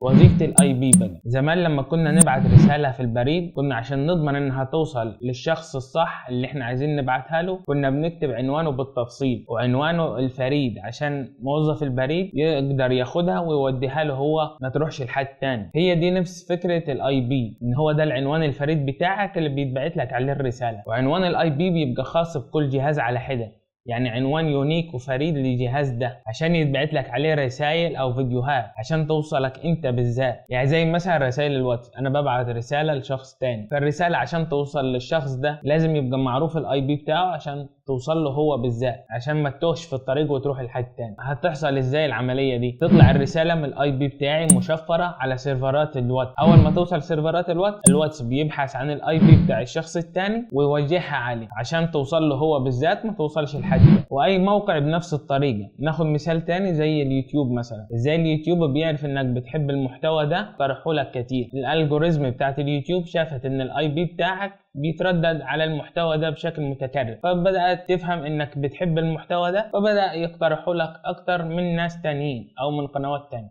وظيفة الاي بي بقى، زمان لما كنا نبعت رسالة في البريد كنا عشان نضمن انها توصل للشخص الصح اللي احنا عايزين نبعتها له كنا بنكتب عنوانه بالتفصيل وعنوانه الفريد عشان موظف البريد يقدر ياخدها ويوديها له هو، ما تروحش لحد تاني. هي دي نفس فكرة الاي بي، ان هو ده العنوان الفريد بتاعك اللي بيتبعت لك عليه الرسالة. وعنوان الاي بي بيبقى خاص بكل جهاز على حدة، يعني عنوان يونيك وفريد للجهاز ده عشان يتبعت لك عليه رسائل او فيديوهات عشان توصلك انت بالذات. يعني زي مثلا رسائل الواتس، انا ببعت رساله لشخص تاني، فالرساله عشان توصل للشخص ده لازم يبقى معروف الاي بي بتاعه عشان توصل له هو بالذات، عشان ما تتوهش في الطريق وتروح لحد تاني. هتحصل ازاي العمليه دي؟ تطلع الرساله من الاي بي بتاعي مشفره على سيرفرات الواتس. اول ما توصل سيرفرات الواتس بيبحث عن الاي بي بتاع الشخص التاني ويوجهها عليه عشان توصل له هو بالذات، ما توصلش لحد. واي موقع بنفس الطريقه. ناخد مثال تاني زي اليوتيوب مثلا، ازاي اليوتيوب بيعرف انك بتحب المحتوى ده؟ طرحوا لك كتير. الالجوريزم بتاعت اليوتيوب شافت ان الاي بي بتاعك بيتردد على المحتوى ده بشكل متكرر، فبدأت تفهم انك بتحب المحتوى ده، فبدأ يقترحوا لك اكتر من ناس تانيين او من قنوات تانية.